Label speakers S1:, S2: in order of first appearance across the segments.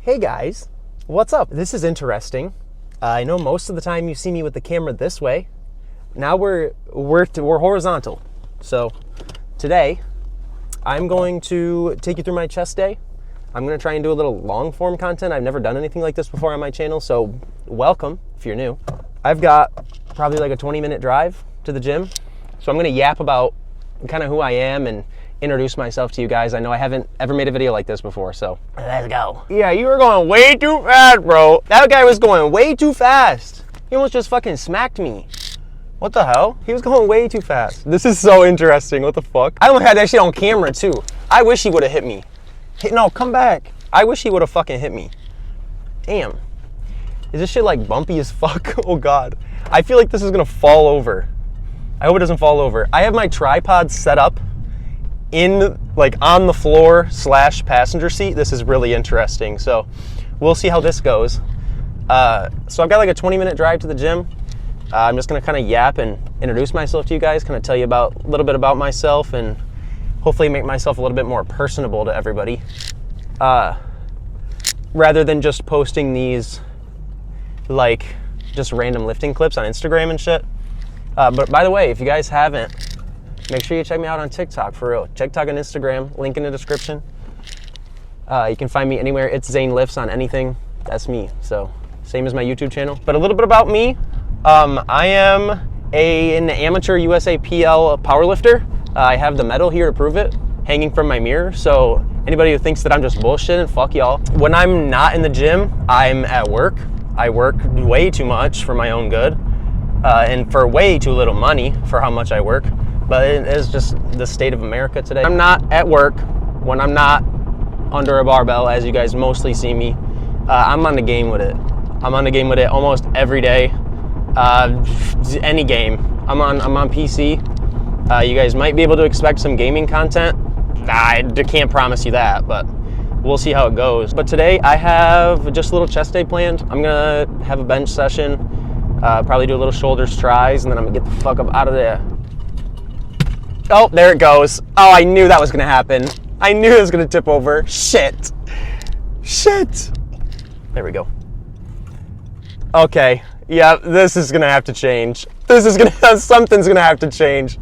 S1: Hey guys, what's up? This is interesting. I know most of the time you see me with the camera this way. Now we're horizontal. So today I'm going to take you through my chest day. I'm going to try and do a little long form content. I've never done anything like this before on my channel, so welcome if you're new. I've got probably like a 20-minute drive to the gym. So I'm going to yap about kind of who I am and introduce myself to you guys. I know I haven't ever made a video like this before, so let's go. Yeah, you were going way too fast, bro. That guy was going way too fast. He almost just fucking smacked me. What the hell? He was going way too fast. This is so interesting. What the fuck? I almost had that shit on camera too. I wish he would have hit me. No, come back. I wish he would have fucking hit me. Damn. Is this shit like bumpy as fuck? Oh God. I feel like this is gonna fall over. I hope it doesn't fall over. I have my tripod set up in like on the floor / passenger seat. This is really interesting. So we'll see how this goes. So I've got like a 20-minute drive to the gym. I'm just gonna kind of yap and introduce myself to you guys, kind of tell you a little bit about myself and hopefully make myself a little bit more personable to everybody. Rather than just posting these like just random lifting clips on Instagram and shit. But by the way, if you guys haven't, make sure you check me out on TikTok, for real. TikTok and Instagram, link in the description. You can find me anywhere. It's Zane Lifts on anything. That's me. So same as my YouTube channel. But a little bit about me. I am an amateur USAPL powerlifter. I have the medal here to prove it, hanging from my mirror. So anybody who thinks that I'm just bullshitting, fuck y'all. When I'm not in the gym, I'm at work. I work way too much for my own good, and for way too little money for how much I work. But it is just the state of America today. I'm not at work when I'm not under a barbell, as you guys mostly see me. I'm on the game with it. I'm on the game with it almost every day. Any game. I'm on PC. You guys might be able to expect some gaming content. I can't promise you that, but we'll see how it goes. But today I have just a little chest day planned. I'm gonna have a bench session, probably do a little shoulders tries, and then I'm gonna get the fuck up out of there. Oh, there it goes. Oh, I knew that was gonna happen. I knew it was gonna tip over. Shit. Shit. There we go. Okay. Yeah, this is gonna have to change. Something's gonna have to change.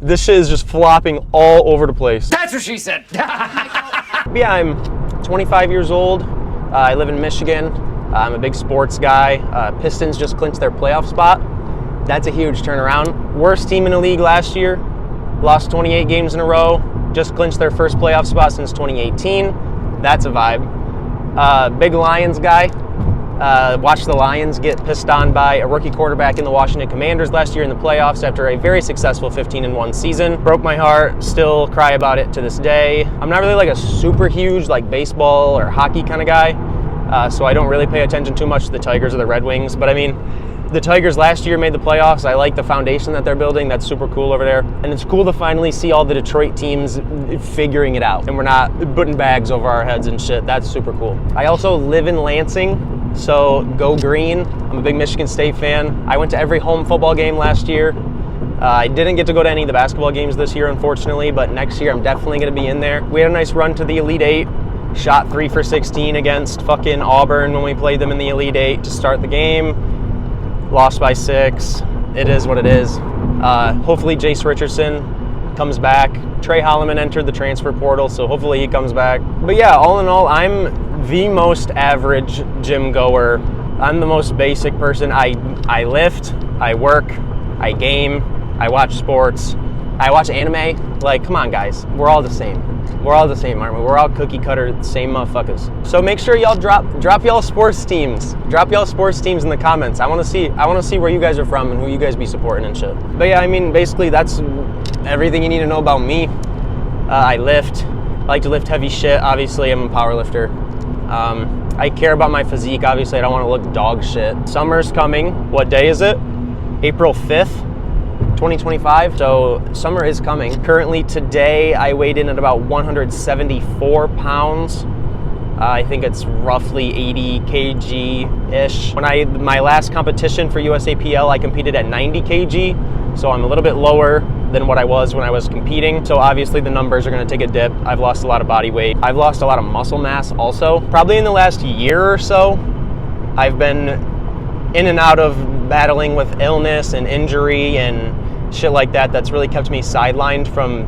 S1: This shit is just flopping all over the place.
S2: That's what she said.
S1: Yeah, I'm 25 years old. I live in Michigan. I'm a big sports guy. Pistons just clinched their playoff spot. That's a huge turnaround. Worst team in the league last year. Lost 28 games in a row. Just clinched their first playoff spot since 2018. That's a vibe. Big Lions guy. Watched the Lions get pissed on by a rookie quarterback in the Washington Commanders last year in the playoffs after a very successful 15-1 season. Broke my heart, still cry about it to this day. I'm not really like a super huge like baseball or hockey kind of guy, so I don't really pay attention too much to the Tigers or the Red Wings, but I mean, the Tigers last year made the playoffs. I like the foundation that they're building. That's super cool over there. And it's cool to finally see all the Detroit teams figuring it out and we're not putting bags over our heads and shit. That's super cool. I also live in Lansing, so go green. I'm a big Michigan State fan. I went to every home football game last year. I didn't get to go to any of the basketball games this year, unfortunately, but next year I'm definitely gonna be in there. We had a nice run to the Elite Eight. Shot 3 for 16 against fucking Auburn when we played them in the Elite Eight to start the game. Lost by 6. It is what it is. Hopefully Jace Richardson comes back. Trey Holloman entered the transfer portal, so hopefully he comes back. But yeah, all in all, I'm the most average gym goer. I'm the most basic person. I lift, I work, I game, I watch sports, I watch anime. Like, come on guys, we're all the same. We're all the same, aren't we? We're all cookie cutter, same motherfuckers. So make sure y'all drop y'all sports teams. Drop y'all sports teams in the comments. I want to see where you guys are from and who you guys be supporting and shit. But yeah, I mean, basically that's everything you need to know about me. I lift. I like to lift heavy shit. Obviously, I'm a power lifter. I care about my physique. Obviously, I don't want to look dog shit. Summer's coming. What day is it? April 5th. 2025, so summer is coming. Currently today I weighed in at about 174 pounds. I think it's roughly 80 kg-ish. My last competition for USAPL, I competed at 90 kg, so I'm a little bit lower than what I was when I was competing. So obviously the numbers are gonna take a dip. I've lost a lot of body weight. I've lost a lot of muscle mass also. Probably in the last year or so, I've been in and out of battling with illness and injury and shit like that. That's really kept me sidelined from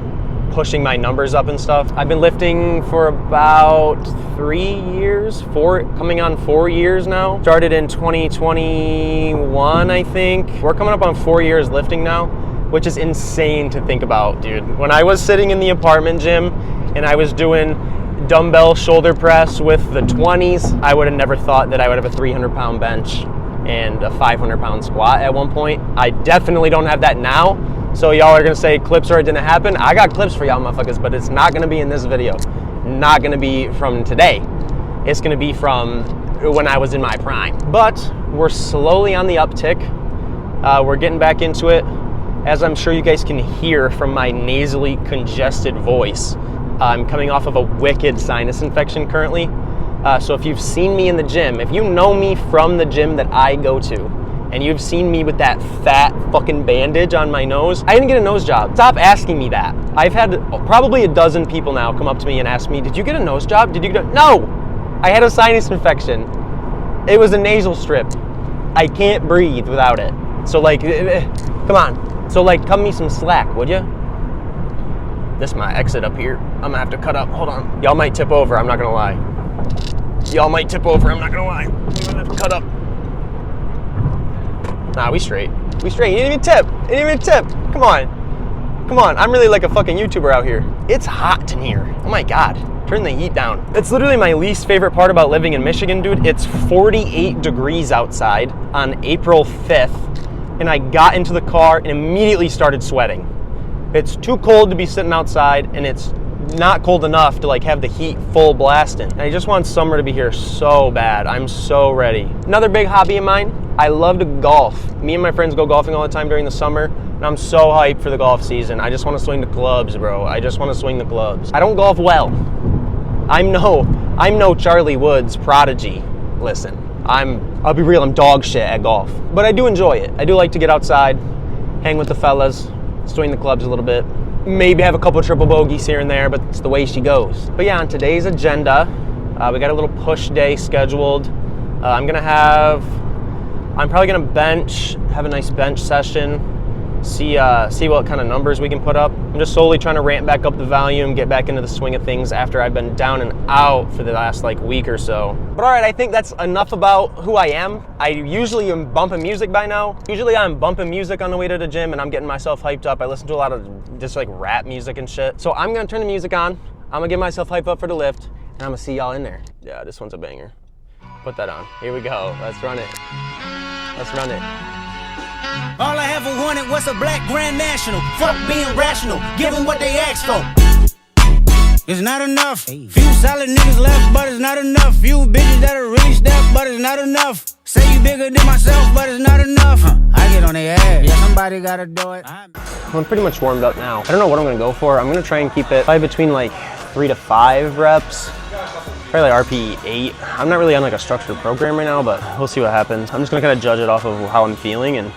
S1: pushing my numbers up and stuff. I've been lifting for about 3 years, coming on 4 years now. Started in 2021, I think. We're coming up on 4 years lifting now, which is insane to think about, dude. When I was sitting in the apartment gym and I was doing dumbbell shoulder press with the 20s, I would have never thought that I would have a 300-pound bench and a 500-pound squat at one point. I definitely don't have that now. So y'all are gonna say clips or it didn't happen. I got clips for y'all motherfuckers, but it's not gonna be in this video. Not gonna be from today. It's gonna be from when I was in my prime. But we're slowly on the uptick. We're getting back into it. As I'm sure you guys can hear from my nasally congested voice, I'm coming off of a wicked sinus infection currently. So if you've seen me in the gym, if you know me from the gym that I go to, and you've seen me with that fat fucking bandage on my nose, I didn't get a nose job. Stop asking me that. I've had probably a dozen people now come up to me and ask me, did you get a nose job? Did you get a... No! I had a sinus infection. It was a nasal strip. I can't breathe without it. So like, come on. So like, cut me some slack, would you? This is my exit up here. I'm gonna have to cut up, hold on. Y'all might tip over, I'm not gonna lie. Y'all might tip over, I'm not gonna lie. I'm gonna have to cut up. Nah, we straight. We straight. You didn't even tip. You didn't even tip. Come on. Come on. I'm really like a fucking YouTuber out here. It's hot in here. Oh my God. Turn the heat down. It's literally my least favorite part about living in Michigan, dude. It's 48 degrees outside on April 5th, and I got into the car and immediately started sweating. It's too cold to be sitting outside, and it's not cold enough to like have the heat full blasting. And I just want summer to be here so bad. I'm so ready. Another big hobby of mine, I love to golf. Me and my friends go golfing all the time during the summer, and I'm so hyped for the golf season. I just want to swing the clubs, bro. I just want to swing the clubs. I don't golf well. I'm no Charlie Woods prodigy. Listen, I'll be real, I'm dog shit at golf. But I do enjoy it. I do like to get outside, hang with the fellas, swing the clubs a little bit. Maybe have a couple triple bogeys here and there, but it's the way she goes. But yeah, on today's agenda, we got a little push day scheduled. I'm probably gonna have a nice bench session, see what kind of numbers we can put up. I'm just slowly trying to ramp back up the volume, get back into the swing of things after I've been down and out for the last like week or so. But all right, I think that's enough about who I am. I usually am bumping music by now. Usually I'm bumping music on the way to the gym and I'm getting myself hyped up. I listen to a lot of just like rap music and shit. So I'm gonna turn the music on, I'm gonna get myself hyped up for the lift, and I'm gonna see y'all in there. Yeah, this one's a banger. Put that on. Here we go. Let's run it. Let's run it.
S2: All I ever wanted was a black grand national. Fuck being rational, give them what they asked for. It's not enough. Few solid niggas left, but it's not enough. Few bitches that are really stepped, but it's not enough. Say you bigger than myself, but it's not enough. I get on their ass. Yeah, somebody gotta do it.
S1: I'm pretty much warmed up now. I don't know what I'm gonna go for. I'm gonna try and keep it probably between like 3 to 5 reps. Probably like RPE 8. I'm not really on like a structured program right now, but we'll see what happens. I'm just gonna kind of judge it off of how I'm feeling, and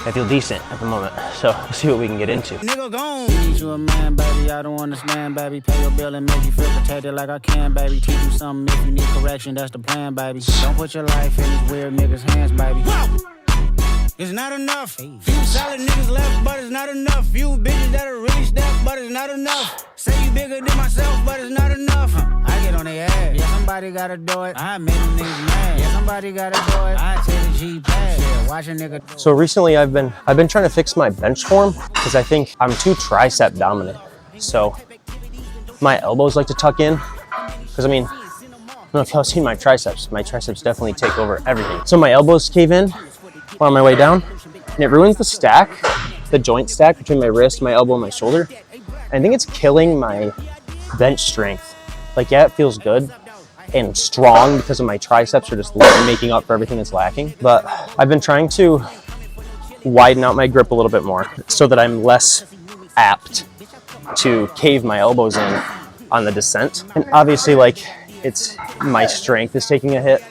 S1: I feel decent at the moment. So we'll see what we can get into.
S2: Nigga gone. Need you a man, baby. I don't understand, baby. Pay your bill and make you feel protected like I can, baby. Teach you something if you need correction. That's the plan, baby. Don't put your life in these weird niggas' hands, baby. Whoa. It's not enough. Few solid niggas left, but it's not enough. Few bitches that are really stepped, but it's not enough. Say you bigger than myself, but it's not enough. I get on their ass. Yeah, somebody gotta do it. I make them niggas mad. Yeah, somebody gotta do it. I take the G-Pad. Yeah, watch a nigga.
S1: So recently I've been trying to fix my bench form because I think I'm too tricep dominant. So my elbows like to tuck in because I mean, I don't know if y'all seen my triceps. My triceps definitely take over everything. So my elbows cave in on my way down, and it ruins the stack, the joint stack between my wrist, my elbow, and my shoulder. I think it's killing my bench strength. Like, yeah, it feels good and strong because of my triceps are just making up for everything that's lacking. But I've been trying to widen out my grip a little bit more so that I'm less apt to cave my elbows in on the descent. And obviously, like, my strength is taking a hit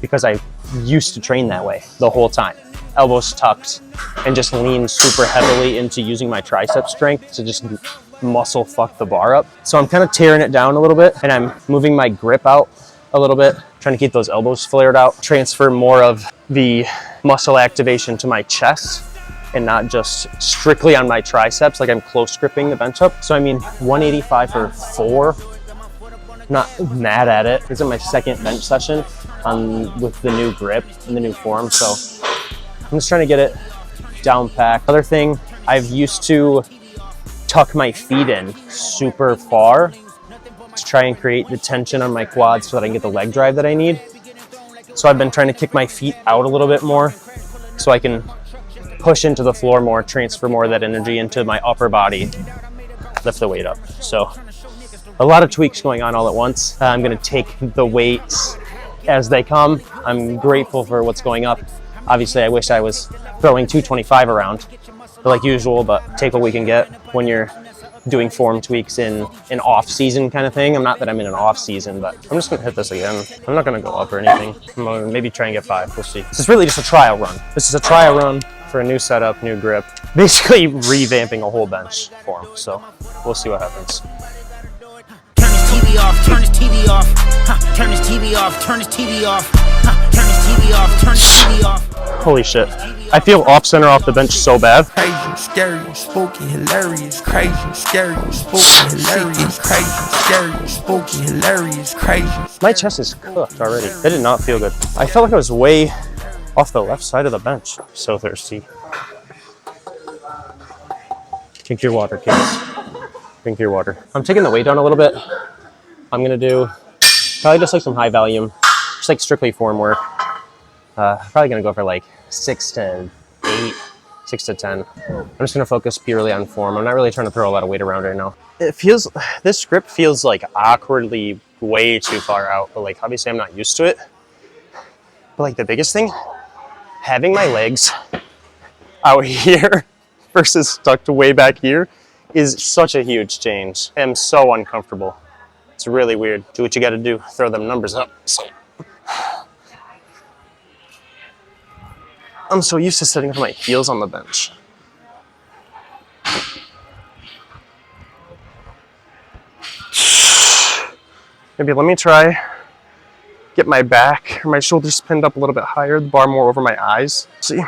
S1: because I used to train that way the whole time. elbows tucked, and just lean super heavily into using my tricep strength to just muscle fuck the bar up. So I'm kind of tearing it down a little bit, and I'm moving my grip out a little bit, trying to keep those elbows flared out, transfer more of the muscle activation to my chest and not just strictly on my triceps, like I'm close gripping the bench up. So I mean, 185 for 4, not mad at it. This is my second bench session with the new grip and the new form, so I'm just trying to get it down packed. Other thing, I've used to tuck my feet in super far to try and create the tension on my quads so that I can get the leg drive that I need. So I've been trying to kick my feet out a little bit more so I can push into the floor more, transfer more of that energy into my upper body, lift the weight up. So a lot of tweaks going on all at once. I'm gonna take the weights as they come. I'm grateful for what's going up. Obviously, I wish I was throwing 225 around like usual, but take what we can get when you're doing form tweaks in an off season kind of thing. I'm not that I'm in an off season, but I'm just gonna hit this again. I'm not gonna go up or anything. I'm gonna maybe try and get 5, we'll see. This is really just a trial run. This is a trial run for a new setup, new grip, basically revamping a whole bench form. So we'll see what happens.
S2: Turn his TV off, turn his TV off, turn his TV off, turn his TV off, turn his TV off, turn his TV off.
S1: Holy shit. I feel off center off the bench so bad.
S3: Crazy, scary, spooky, hilarious, crazy, scary, spooky, hilarious, crazy, scary, spooky, hilarious, crazy.
S1: My chest is cooked already. That did not feel good. I felt like I was way off the left side of the bench. So thirsty. Drink your water, kids. Drink your water. I'm taking the weight down a little bit. I'm gonna do probably just like some high volume, just like strictly form work. Probably gonna go for like 6 to 8, 6 to 10. I'm just gonna focus purely on form. I'm not really trying to throw a lot of weight around right now. This grip feels like awkwardly way too far out, but like obviously I'm not used to it. But like the biggest thing, having my legs out here versus stuck way back here is such a huge change. I am so uncomfortable. It's really weird. Do what you gotta do, throw them numbers up. So. I'm so used to sitting with my heels on the bench. Maybe let me try get my back or my shoulders pinned up a little bit higher, the bar more over my eyes. See?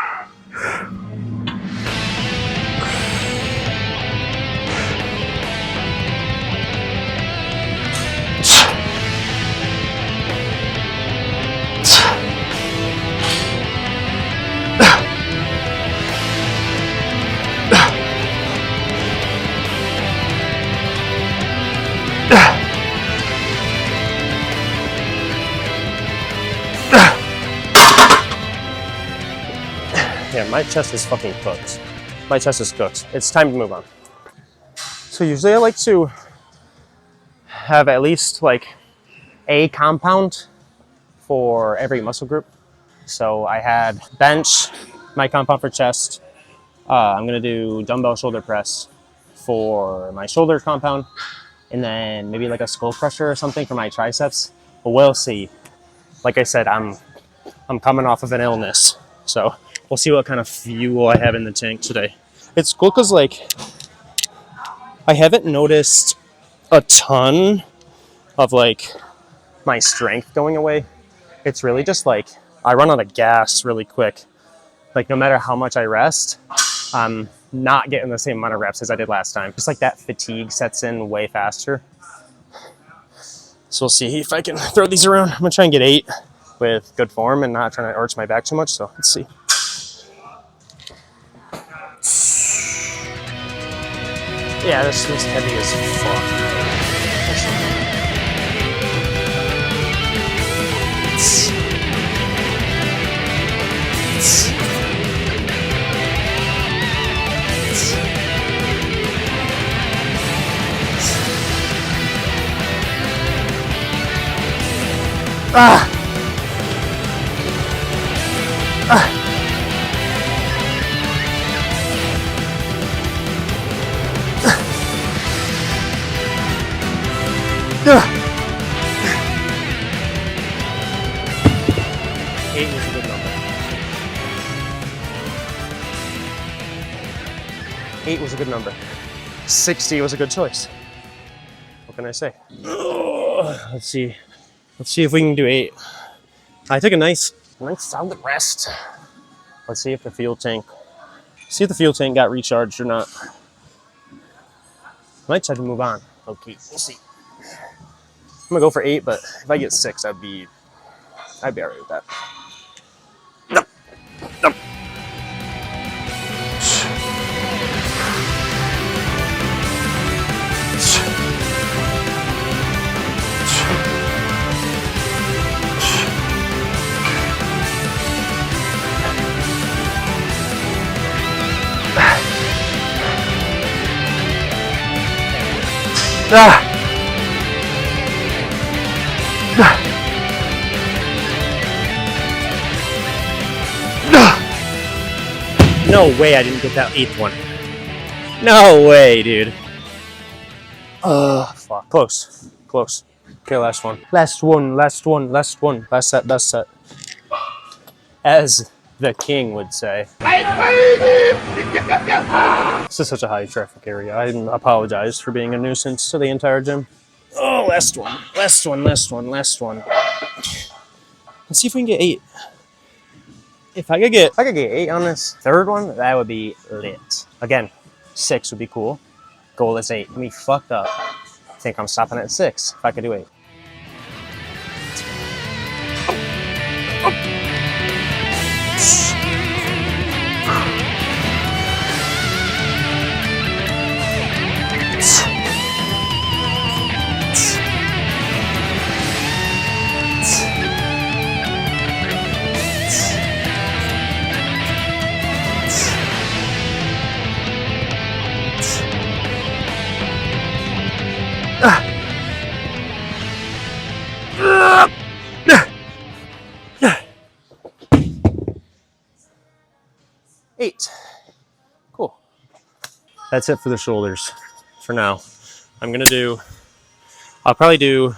S1: Yeah, my chest is fucking cooked. My chest is cooked. It's time to move on. So usually I like to have at least like a compound for every muscle group. So I had bench, my compound for chest. I'm gonna do dumbbell shoulder press for my shoulder compound, and then maybe like a skull crusher or something for my triceps. But we'll see. Like I said, I'm coming off of an illness, so we'll see what kind of fuel I have in the tank today. It's cool because like I haven't noticed a ton of like my strength going away. It's really just like I run out of gas really quick. Like no matter how much I rest, I'm not getting the same amount of reps as I did last time. Just like that fatigue sets in way faster. So we'll see if I can throw these around. I'm gonna try and get 8 with good form and not trying to arch my back too much. So let's see. Yeah, this is heavy as fuck. Ah! Ah! Eight was a good number. 8 was a good number. 60 was a good choice. What can I say? Let's see. Let's see if we can do 8. I took a nice solid rest. Let's see if the fuel tank got recharged or not. Might try to move on. Okay, we'll see. I'm gonna go for 8, but if I get 6, I'd be alright with that. No. No. Ah. No way I didn't get that 8th one. No way, dude. Fuck. Close. Close. Okay, last one. Last one. Best set. As the king would say. This is such a high traffic area. I apologize for being a nuisance to the entire gym. Oh, last one. Let's see if we can get 8. If I could get 8 on this 3rd one, that would be lit. Again, 6 would be cool. Goal is 8. Me fucked up. I think I'm stopping at 6 if I could do 8. Eight. Cool. That's it for the shoulders for now. I'll probably do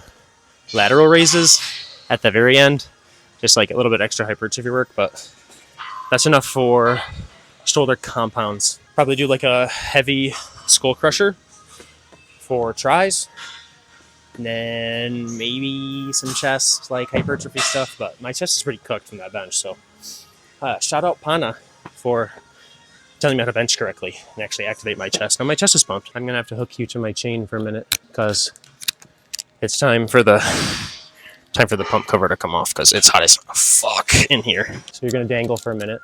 S1: lateral raises at the very end, just like a little bit extra hypertrophy work, but that's enough for shoulder compounds. Probably do like a heavy skull crusher for tries, and then maybe some chest, like hypertrophy stuff, but my chest is pretty cooked from that bench, so shout out Pana for telling me how to bench correctly and actually activate my chest. Now my chest is pumped. I'm gonna have to hook you to my chain for a minute because it's time for the pump cover to come off because it's hot as fuck in here. So you're gonna dangle for a minute.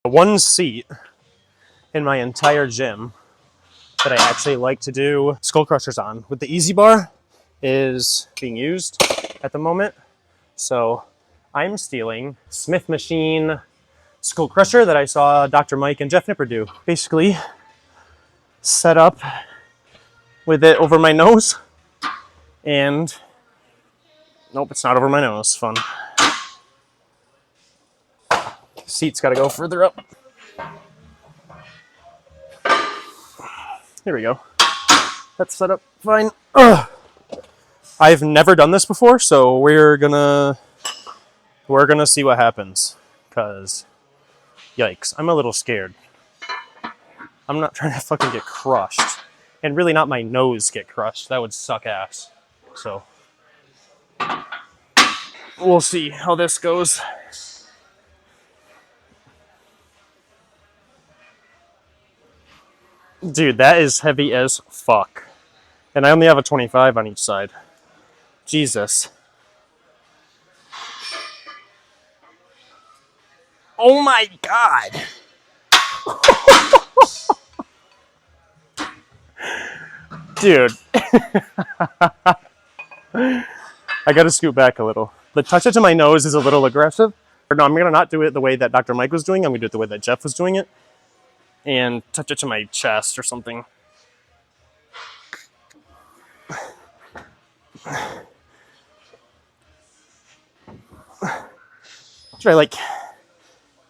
S1: One seat in my entire gym that I actually like to do skull crushers on with the easy bar is being used at the moment. So I'm stealing Smith Machine skull crusher that I saw Dr. Mike and Jeff Nipper do. Basically set up with it over my nose and nope, it's not over my nose. Fun. Seat's got to go further up. Here we go. That's set up fine. Ugh. I've never done this before, so we're gonna see what happens. Cause, yikes, I'm a little scared. I'm not trying to fucking get crushed, and really not my nose get crushed. That would suck ass. So we'll see how this goes. Dude, that is heavy as fuck. And I only have a 25 on each side. Jesus. Oh my god! Dude. I gotta scoot back a little. The touch it to my nose is a little aggressive. Or no, I'm gonna not do it the way that Dr. Mike was doing. I'm gonna do it the way that Jeff was doing it. And touch it to my chest or something. Try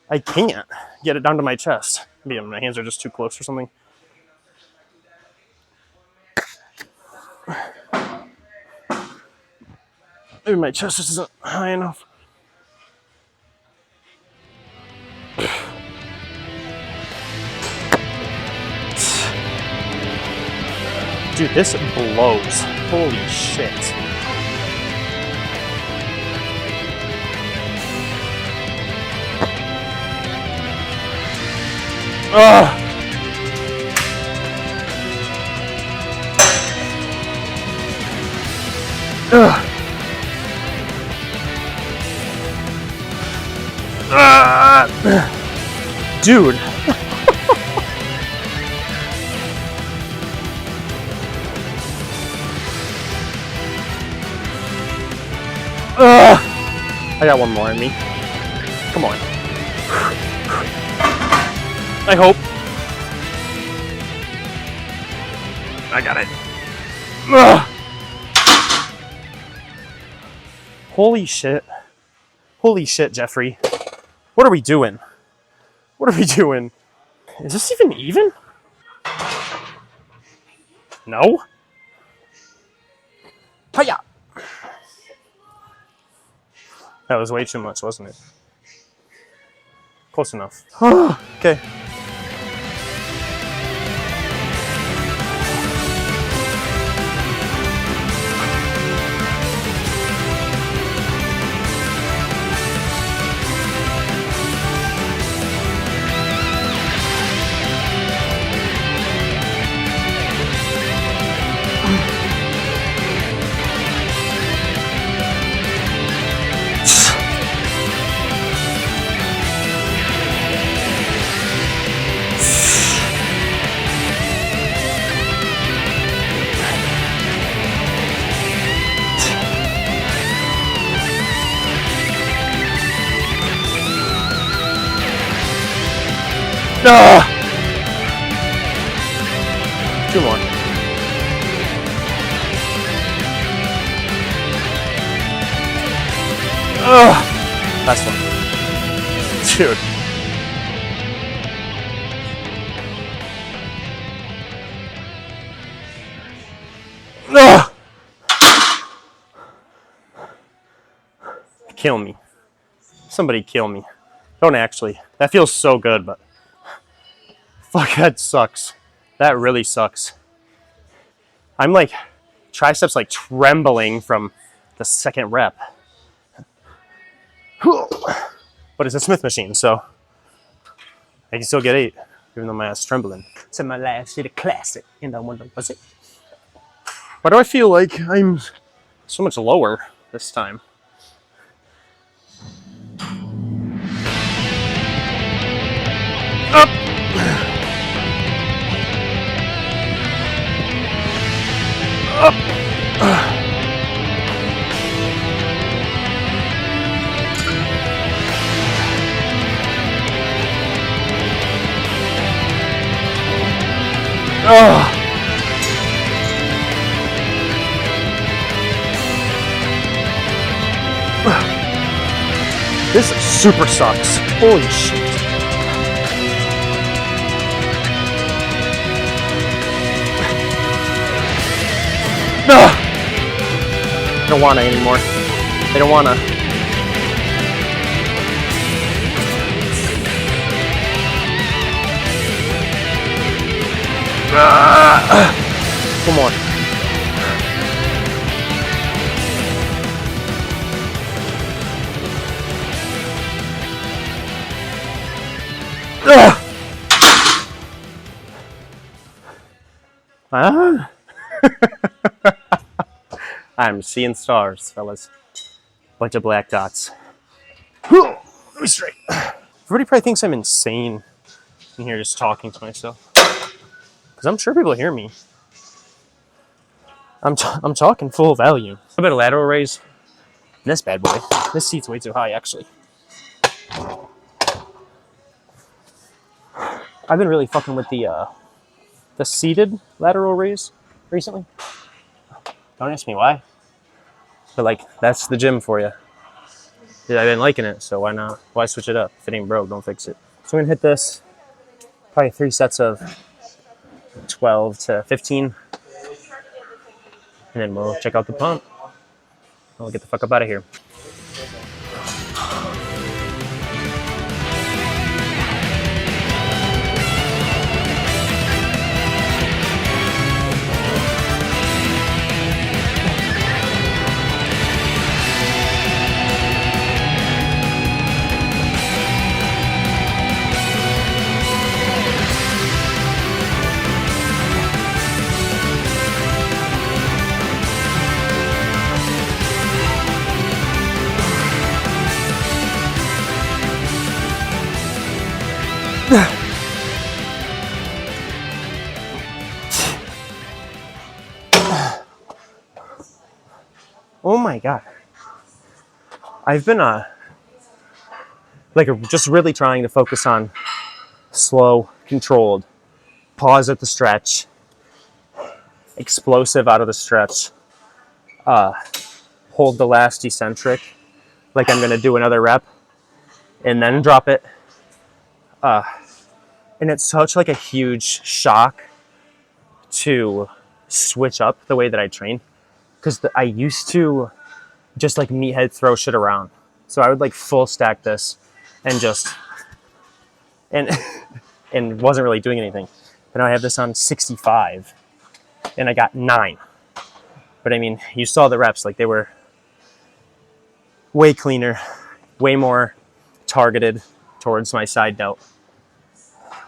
S1: I can't get it down to my chest. Maybe my hands are just too close or something.
S4: Maybe my chest just isn't high enough. Dude, this blows. Holy shit. Ugh. Ugh. Dude. I got one more in me. Come on. I hope. I got it. Ugh. Holy shit. Holy shit, Jeffrey. What are we doing? What are we doing? Is this even? No? Hiya! That was way too much, wasn't it? Close enough. Okay. Two more. Last one. Dude. Kill me. Somebody kill me. Don't actually. That feels so good, but fuck, that sucks. That really sucks. I'm like, triceps like trembling from the second rep. But it's a Smith machine, so I can still get 8, even though my ass is trembling. It's in my last year, the classic, and I wonder, was it? Why do I feel like I'm so much lower this time? Up! Up! This super sucks. Holy shit. They don't wanna anymore. They don't wanna. Come on. I'm seeing stars, fellas. Bunch of black dots. Let me straight. Everybody probably thinks I'm insane in here just talking to myself. Because I'm sure people hear me. I'm talking full volume. A bit of lateral raise. This bad boy. This seat's way too high, actually. I've been really fucking with the seated lateral raise recently. Don't ask me why. But like, that's the gym for you. Yeah, I've been liking it, so why not? Why switch it up? If it ain't broke, don't fix it. So I'm gonna hit this. Probably 3 sets of 12 to 15. And then we'll check out the pump. I'll get the fuck up out of here. Oh my god. I've been just really trying to focus on slow, controlled, pause at the stretch, explosive out of the stretch, hold the last eccentric like I'm gonna do another rep, and then drop it. And it's such like a huge shock to switch up the way that I train, because I used to just like meathead throw shit around. So I would like full stack this and just and and wasn't really doing anything. But now I have this on 65 and I got 9. But I mean, you saw the reps, like they were way cleaner, way more targeted towards my side delt,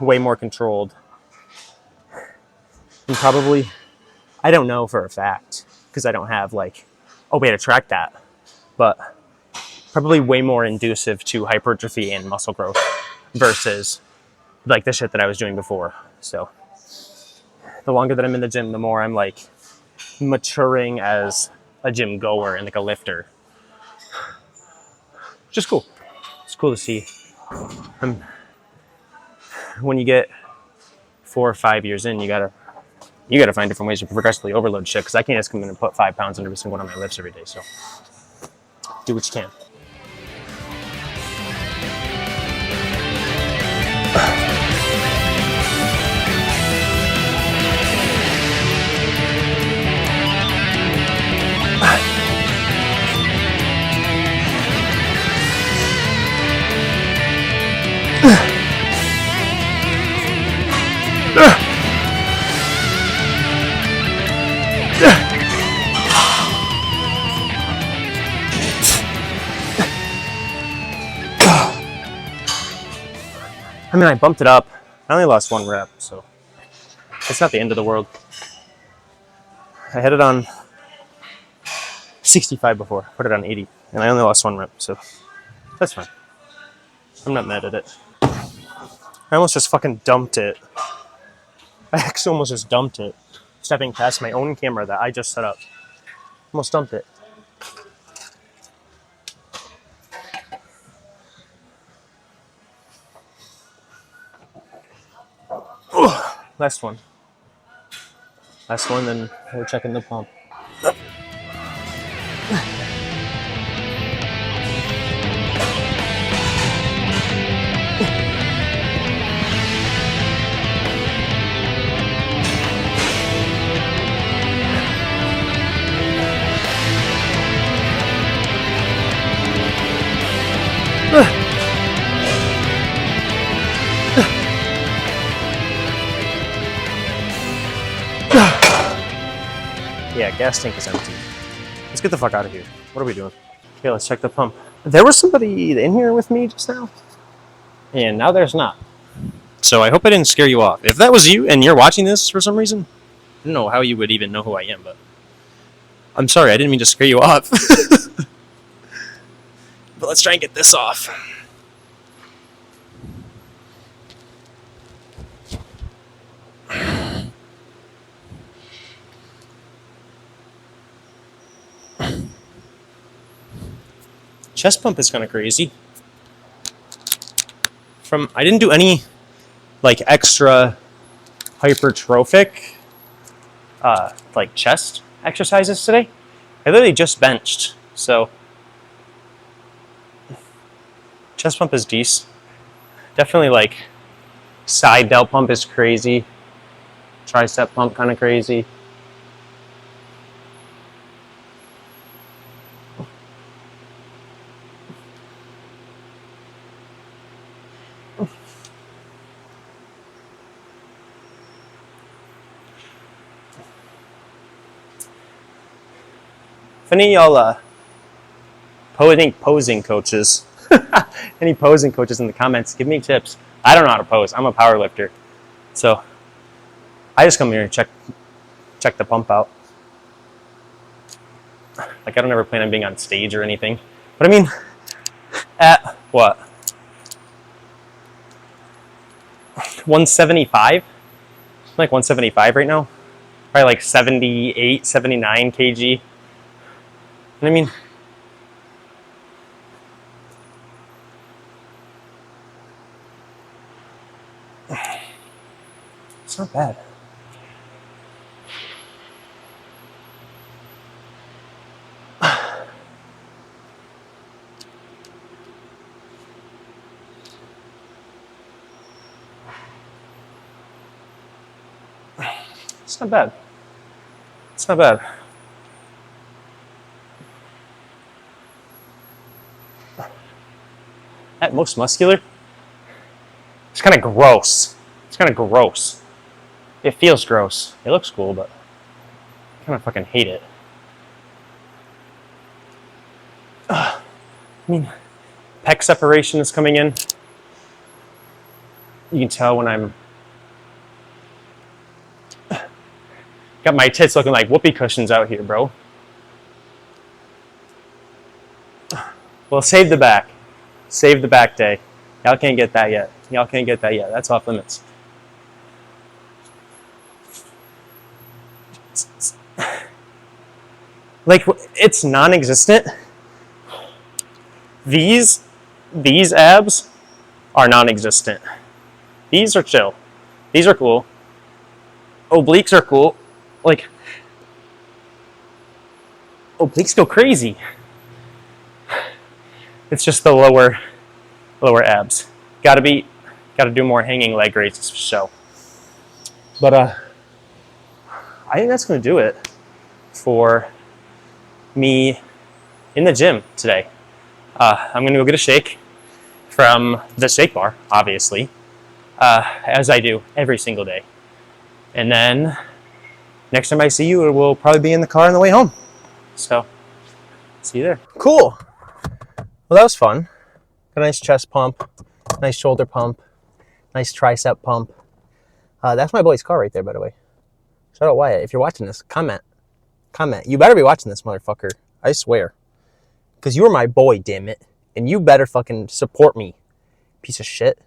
S4: way more controlled. And probably, I don't know for a fact, because I don't have like a way to track that, but probably way more inducive to hypertrophy and muscle growth versus like the shit that I was doing before. So the longer that I'm in the gym, the more I'm like maturing as a gym goer and like a lifter. Just cool. It's cool to see. When you get 4 or 5 years in, you gotta find different ways to progressively overload shit, because I can't just come in and put 5 pounds on every single one of my lifts every day. So do what you can. I mean, I bumped it up. I only lost 1 rep, so it's not the end of the world. I had it on 65 before, put it on 80, and I only lost 1 rep, so that's fine. I'm not mad at it. I almost just fucking dumped it. I actually almost just dumped it, stepping past my own camera that I just set up. Almost dumped it. Last one. Last one, then we're checking the pump. Yeah, gas tank is empty. Let's get the fuck out of here. What are we doing? Okay, let's check the pump. There was somebody in here with me just now, and now there's not. So I hope I didn't scare you off. If that was you and you're watching this for some reason, I don't know how you would even know who I am, but I'm sorry, I didn't mean to scare you off. But let's try and get this off. Chest pump is kind of crazy. I didn't do any like extra hypertrophic like chest exercises today. I literally just benched, so chest pump is decent. Definitely like side delt pump is crazy. Tricep pump kind of crazy. If any of y'all posing coaches, any posing coaches in the comments, give me tips. I don't know how to pose. I'm a power lifter. So I just come here and check the pump out. Like, I don't ever plan on being on stage or anything. But I mean, at what? 175? I'm like 175 right now. Probably like 78, 79 kg. And I mean, it's not bad. It's not bad. It's not bad. At most muscular, it's kind of gross. It's kind of gross. It feels gross. It looks cool, but I kind of fucking hate it. I mean, pec separation is coming in. You can tell when I'm got my tits looking like whoopee cushions out here, bro. Well, save the back. Save the back day. Y'all can't get that yet. Y'all can't get that yet. That's off limits. Like, it's non-existent. These abs are non-existent. These are chill. These are cool. Obliques are cool. Like, obliques go crazy. It's just the lower abs. Gotta do more hanging leg raises for show. But I think that's gonna do it for me in the gym today. I'm gonna go get a shake from the shake bar, obviously, as I do every single day. And then next time I see you, we'll probably be in the car on the way home. So, see you there. Cool. Well, that was fun. Got a nice chest pump, nice shoulder pump, nice tricep pump. That's my boy's car right there, by the way. Shout out Wyatt. If you're watching this, comment. You better be watching this, motherfucker. I swear. Because you are my boy, damn it. And you better fucking support me, piece of shit.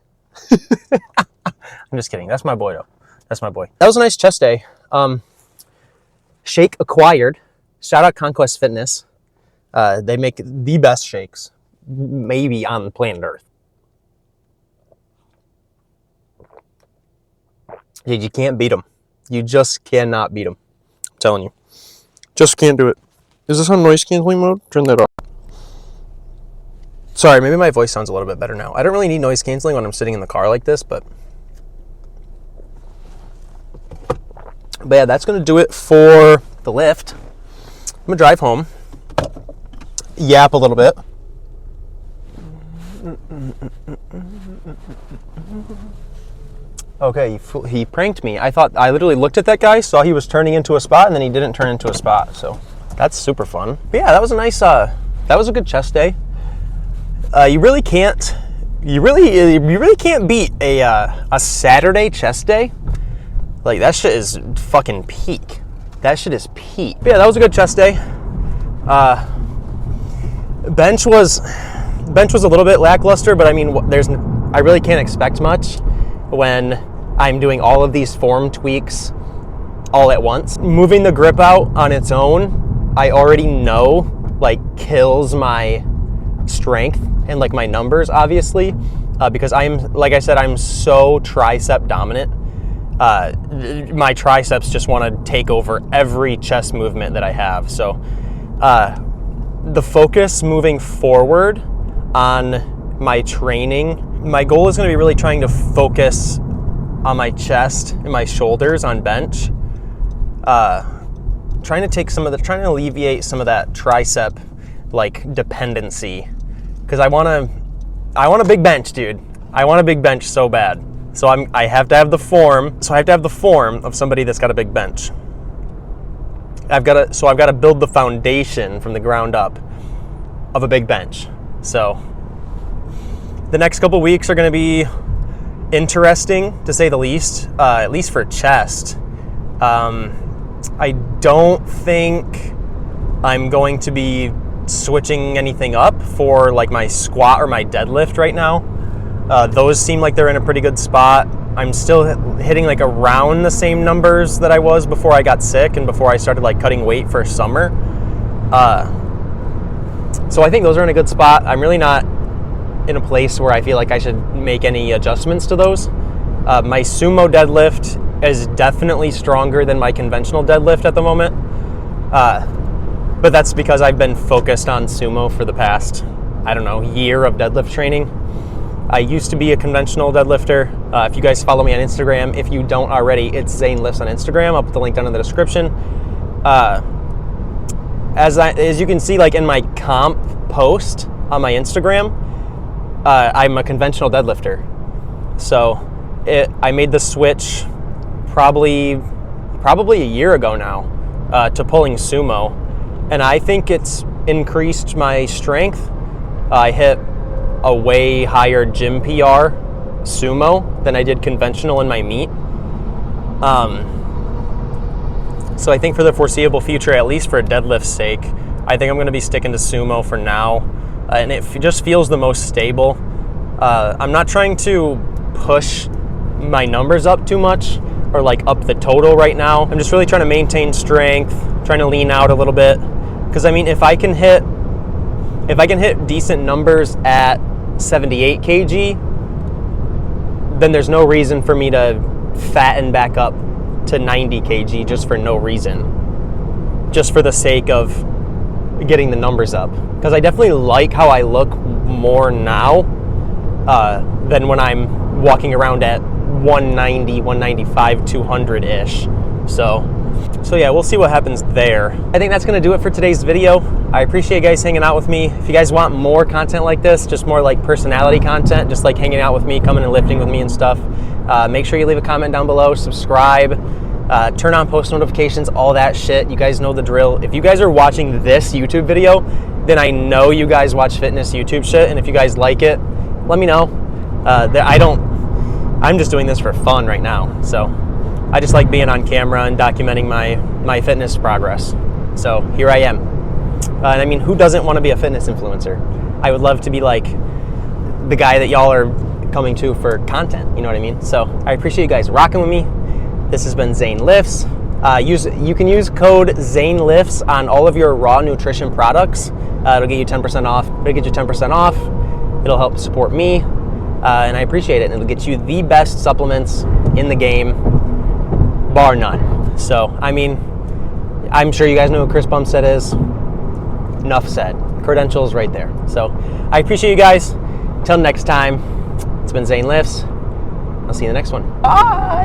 S4: I'm just kidding. That's my boy, though. That's my boy. That was a nice chest day. Shake acquired. Shout out Conquest Fitness. They make the best shakes, maybe on planet Earth. Dude, you can't beat them. You just cannot beat them. I'm telling you. Just can't do it. Is this on noise canceling mode? Turn that off. Sorry, maybe my voice sounds a little bit better now. I don't really need noise canceling when I'm sitting in the car like this, but yeah, that's going to do it for the lift. I'm going to drive home, yap a little bit. Okay, he pranked me. I literally looked at that guy, saw he was turning into a spot, and then he didn't turn into a spot. So that's super fun. But yeah, that was a nice. That was a good chest day. You really can't beat a Saturday chest day. Like, that shit is fucking peak. That shit is peak. But yeah, that was a good chest day. Bench was a little bit lackluster, but I mean, I really can't expect much when I'm doing all of these form tweaks all at once. Moving the grip out on its own, I already know, like, kills my strength and, like, my numbers, obviously, because like I said, I'm so tricep dominant. My triceps just want to take over every chest movement that I have. So the focus moving forward on my training, my goal is going to be really trying to focus on my chest and my shoulders on bench. Trying to alleviate some of that tricep like dependency, because I want a big bench, dude. I want a big bench so bad. So I have to have the form. So I have to have the form of somebody that's got a big bench.
S1: I've got to build the foundation from the ground up of a big bench. So the next couple weeks are going to be interesting, to say the least, at least for chest. I don't think I'm going to be switching anything up for like my squat or my deadlift right now. Those seem like they're in a pretty good spot. I'm still hitting like around the same numbers that I was before I got sick and before I started like cutting weight for summer. So I think those are in a good spot. I'm really not in a place where I feel like I should make any adjustments to those. My sumo deadlift is definitely stronger than my conventional deadlift at the moment. But that's because I've been focused on sumo for the past, I don't know, year of deadlift training. I used to be a conventional deadlifter. If you guys follow me on Instagram, if you don't already, it's Zane Lifts on Instagram. I'll put the link down in the description. As you can see, like in my comp post on my Instagram, I'm a conventional deadlifter. So I made the switch probably a year ago now to pulling sumo, and I think it's increased my strength. I hit a way higher gym PR sumo than I did conventional in my meet. So I think for the foreseeable future, at least for deadlift's sake, I think I'm going to be sticking to sumo for now, and it just feels the most stable. I'm not trying to push my numbers up too much or like up the total right now. I'm just really trying to maintain strength, trying to lean out a little bit, because I mean, if I can hit decent numbers at 78 kg, then there's no reason for me to fatten back up to 90 kg just for no reason, just for the sake of getting the numbers up. Because I definitely like how I look more now than when I'm walking around at 190, 195, 200-ish. So yeah, we'll see what happens there. I think that's going to do it for today's video. I appreciate you guys hanging out with me. If you guys want more content like this, just more like personality content, just like hanging out with me, coming and lifting with me and stuff, make sure you leave a comment down below, subscribe, turn on post notifications, all that shit. You guys know the drill. If you guys are watching this YouTube video, then I know you guys watch fitness YouTube shit, and if you guys like it, let me know. I'm just doing this for fun right now, so I just like being on camera and documenting my fitness progress. So here I am. And I mean, who doesn't want to be a fitness influencer? I would love to be like the guy that y'all are coming to for content, you know what I mean? So I appreciate you guys rocking with me. This has been Zane Lifts. You can use code Zane Lifts on all of your raw nutrition products. It'll get you 10% off. It'll get you 10% off. It'll help support me, and I appreciate it. And it'll get you the best supplements in the game, bar none. So, I mean, I'm sure you guys know who Chris Bumstead is. Enough said. Credentials right there. So, I appreciate you guys. Until next time, it's been Zane Lifts. I'll see you in the next one. Bye!